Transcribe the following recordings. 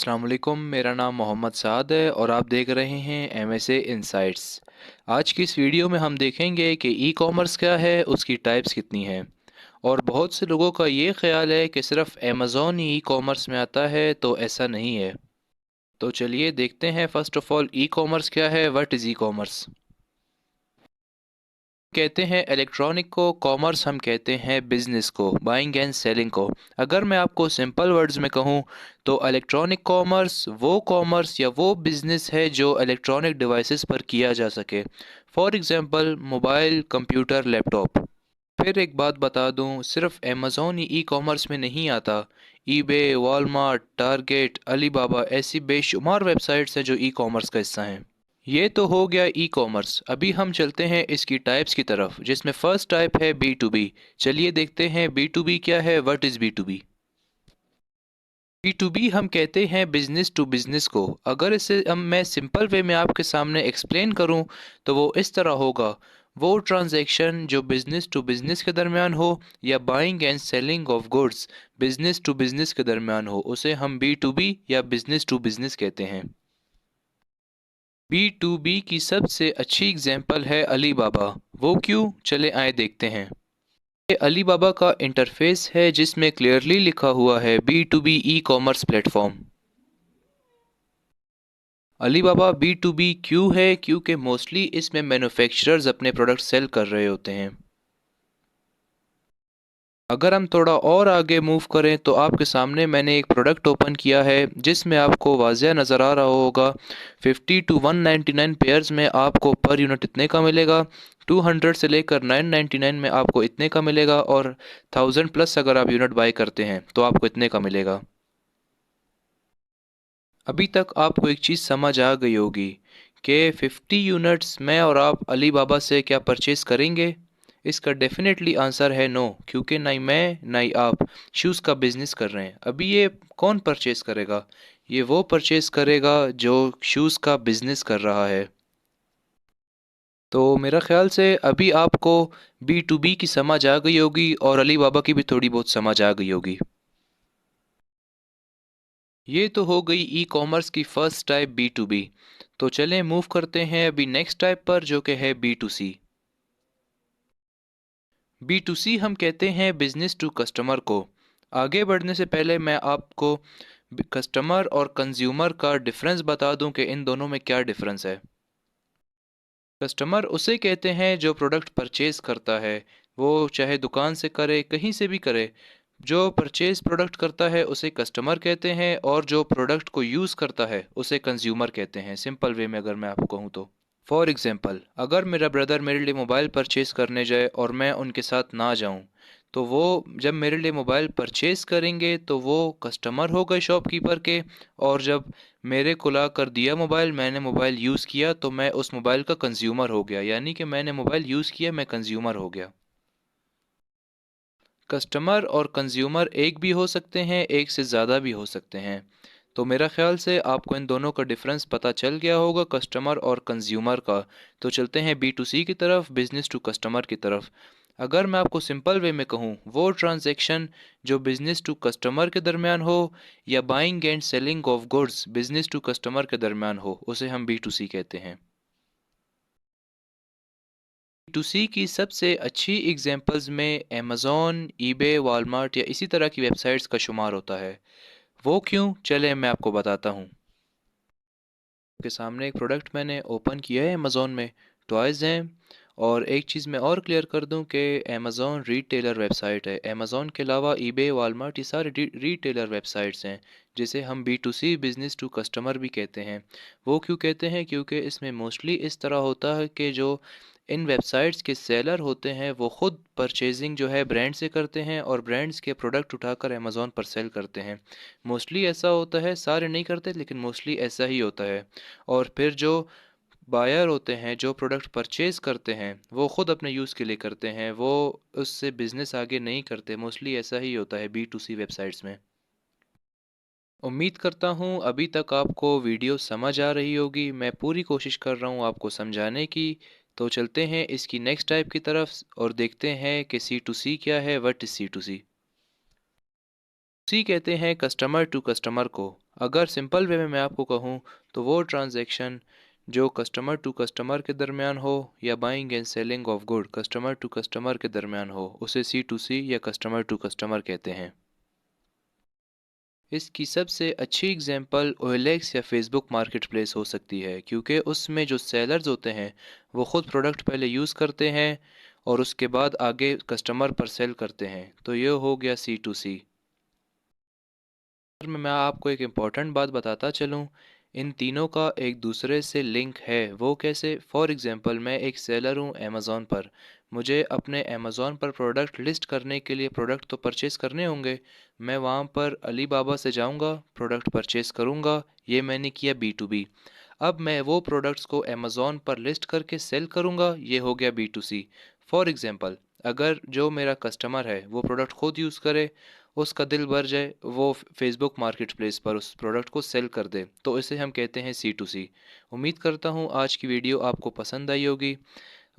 अस्सलाम वालेकुम। मेरा नाम मोहम्मद साद है और आप देख रहे हैं एमएसए इनसाइट्स। आज की इस वीडियो में हम देखेंगे कि ई कॉमर्स क्या है, उसकी टाइप्स कितनी हैं। और बहुत से लोगों का ये ख्याल है कि सिर्फ अमेज़ॉन ही ई कॉमर्स में आता है, तो ऐसा नहीं है। तो चलिए देखते हैं first of all e commerce क्या है, व्हाट इज़ ई कॉमर्स। कहते हैं इलेक्ट्रॉनिक को, कॉमर्स हम कहते हैं बिजनेस को, बाइंग एंड सेलिंग को। अगर मैं आपको सिंपल वर्ड्स में कहूँ तो इलेक्ट्रॉनिक कॉमर्स या वो बिजनेस है जो इलेक्ट्रॉनिक डिवाइसेस पर किया जा सके। For example mobile, computer, laptop. फिर एक बात बता दूं, सिर्फ अमेज़ॉन ही ई कॉमर्स में नहीं आता। ईबे, वॉलमार्ट, टारगेट, अलीबाबा ऐसी बेशुमार वेबसाइट्स हैं जो ई कॉमर्स का हिस्सा हैं। ये तो हो गया ई कॉमर्स। अभी हम चलते हैं इसकी टाइप्स की तरफ, जिसमें फर्स्ट टाइप है बी टू बी। चलिए देखते हैं बी टू बी क्या है, what is B to B. B to B हम कहते हैं बिजनेस टू बिजनेस को। अगर इसे मैं सिंपल वे में आपके सामने एक्सप्लेन करूं तो वो इस तरह होगा। वो ट्रांजैक्शन जो बिजनेस टू बिजनेस के दरमियान हो या buying and selling of goods business to business के दरमियान हो, उसे हम बी टू बी या बिजनेस टू बिजनेस कहते हैं। बी टू बी की सबसे अच्छी एग्जाम्पल है अलीबाबा। वो क्यों, चले आए देखते हैं। ये अलीबाबा का इंटरफेस है जिसमें क्लियरली लिखा हुआ है B to B e commerce platform. Alibaba B to B क्यों है, क्योंकि मोस्टली इसमें मैन्युफैक्चरर्स अपने प्रोडक्ट सेल कर रहे होते हैं। अगर हम थोड़ा और आगे मूव करें तो आपके सामने मैंने एक प्रोडक्ट ओपन किया है जिसमें आपको वाज़ह नज़र आ रहा होगा 50 to 199 पेयर्स में आपको पर यूनिट इतने का मिलेगा। 200 से लेकर 999 में आपको इतने का मिलेगा, और 1000+ अगर आप यूनिट बाय करते हैं तो आपको इतने का मिलेगा। अभी तक आपको एक चीज़ समझ आ गई होगी कि 50 यूनिट्स मैं और आप अली बाबा से क्या परचेज़ करेंगे। इसका डेफिनेटली आंसर है नो, क्योंकि ना ही मैं ना ही आप शूज़ का बिज़नेस कर रहे हैं। अभी ये कौन परचेज़ करेगा? ये वो परचेज़ करेगा जो शूज़ का बिज़नेस कर रहा है। तो मेरा ख्याल से अभी आपको बी टू बी की समझ आ गई होगी और अली बाबा की भी थोड़ी बहुत समझ आ गई होगी। ये तो हो गई ई कॉमर्स की first type B to B. तो चलें मूव करते हैं अभी नेक्स्ट टाइप पर, जो कि है B to C. B to C हम कहते हैं बिजनेस टू कस्टमर को। आगे बढ़ने से पहले मैं आपको कस्टमर और कंज्यूमर का डिफरेंस बता दूं कि इन दोनों में क्या डिफरेंस है। कस्टमर उसे कहते हैं जो प्रोडक्ट परचेज करता है, वो चाहे दुकान से करे कहीं से भी करे। जो परचेज प्रोडक्ट करता है उसे कस्टमर कहते हैं, और जो प्रोडक्ट को यूज़ करता है उसे कंज्यूमर कहते हैं, सिंपल वे में अगर मैं आपको कहूँ तो। फॉर एग्ज़ाम्पल, अगर मेरा ब्रदर मेरे लिए मोबाइल परचेज करने जाए और मैं उनके साथ ना जाऊं, तो वो जब मेरे लिए मोबाइल परचेज करेंगे तो वो कस्टमर हो गए शॉपकीपर के। और जब मेरे को ला कर दिया मोबाइल, मैंने मोबाइल यूज़ किया, तो मैं उस मोबाइल का कंज्यूमर हो गया, यानी कि मैंने मोबाइल यूज़ किया, मैं कंज्यूमर हो गया। कस्टमर और कंज्यूमर एक भी हो सकते हैं, एक से ज़्यादा भी हो सकते हैं। तो मेरा ख़्याल से आपको इन दोनों का डिफरेंस पता चल गया होगा, कस्टमर और कंज्यूमर का। तो चलते हैं बी टू सी की तरफ, बिज़नेस टू कस्टमर की तरफ। अगर मैं आपको सिंपल वे में कहूँ, वो ट्रांजैक्शन जो बिज़नेस टू कस्टमर के दरमियान हो या buying and selling of goods business to customer के दरमियान हो, उसे हम बी टू सी कहते हैं। टू सी की सबसे अच्छी एग्जांपल्स में अमेज़ॉन, ईबे, वॉलमार्ट या इसी तरह की वेबसाइट्स का शुमार होता है। वो क्यों, चले मैं आपको बताता हूँ। आपके सामने एक प्रोडक्ट मैंने ओपन किया है अमेज़ॉन में, टॉयज़ हैं। और एक चीज़ मैं और क्लियर कर दूं कि अमेज़ॉन रीटेलर वेबसाइट है। अमेज़ॉन के अलावा ईबे, वॉलमार्ट ये सारे रीटेलर वेबसाइट्स हैं, जिसे हम B to C business to customer भी कहते हैं। वो क्यों कहते हैं, क्योंकि इसमें मोस्टली इस तरह होता है कि जो इन वेबसाइट्स के सेलर होते हैं वो ख़ुद परचेजिंग जो है ब्रांड से करते हैं और ब्रांड्स के प्रोडक्ट उठाकर अमेज़ॉन पर सेल करते हैं। मोस्टली ऐसा होता है, सारे नहीं करते लेकिन मोस्टली ऐसा ही होता है। और फिर जो बायर होते हैं, जो प्रोडक्ट परचेज करते हैं, वो ख़ुद अपने यूज़ के लिए करते हैं, वो उससे बिज़नेस आगे नहीं करते। मोस्टली ऐसा ही होता है बी टू सी वेबसाइट्स में। उम्मीद करता हूँ अभी तक आपको वीडियो समझ आ रही होगी। मैं पूरी कोशिश कर रहा हूँ आपको समझाने की। तो चलते हैं इसकी नेक्स्ट टाइप की तरफ और देखते हैं कि सी टू सी क्या है, व्हाट इज़ सी टू सी। सी कहते हैं कस्टमर टू कस्टमर को। अगर सिंपल वे में मैं आपको कहूँ तो वो ट्रांजैक्शन जो कस्टमर टू कस्टमर के दरमियान हो या buying and selling of good customer to customer के दरमियान हो उसे सी टू सी या कस्टमर टू कस्टमर कहते हैं। इसकी सबसे अच्छी एग्जांपल ओएलएक्स या फेसबुक मार्केट प्लेस हो सकती है, क्योंकि उसमें जो सेलर्स होते हैं वो ख़ुद प्रोडक्ट पहले यूज़ करते हैं और उसके बाद आगे कस्टमर पर सेल करते हैं। तो ये हो गया सी टू सी। मैं आपको एक इम्पॉर्टेंट बात बताता चलूँ, इन तीनों का एक दूसरे से लिंक है। वो कैसे? फॉर एग्ज़ाम्पल मैं एक सेलर हूँ अमेज़ॉन पर। मुझे अपने अमेज़ॉन पर प्रोडक्ट लिस्ट करने के लिए प्रोडक्ट तो परचेज़ करने होंगे। मैं वहाँ पर अली बाबा से जाऊँगा, प्रोडक्ट परचेज़ करूँगा। ये मैंने किया बी टू बी। अब मैं वो प्रोडक्ट्स को अमेज़ॉन पर लिस्ट करके सेल करूँगा, ये हो गया B to C. For example अगर जो मेरा कस्टमर है वो प्रोडक्ट खुद यूज़ करे, उसका दिल भर जाए, वो फेसबुक मार्केट प्लेस पर उस प्रोडक्ट को सेल कर दे, तो इसे हम कहते हैं सी टू सी। उम्मीद करता हूँ आज की वीडियो आपको पसंद आई होगी।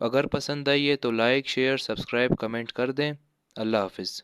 अगर पसंद आई है तो लाइक शेयर सब्सक्राइब कमेंट कर दें। अल्लाह हाफिज़।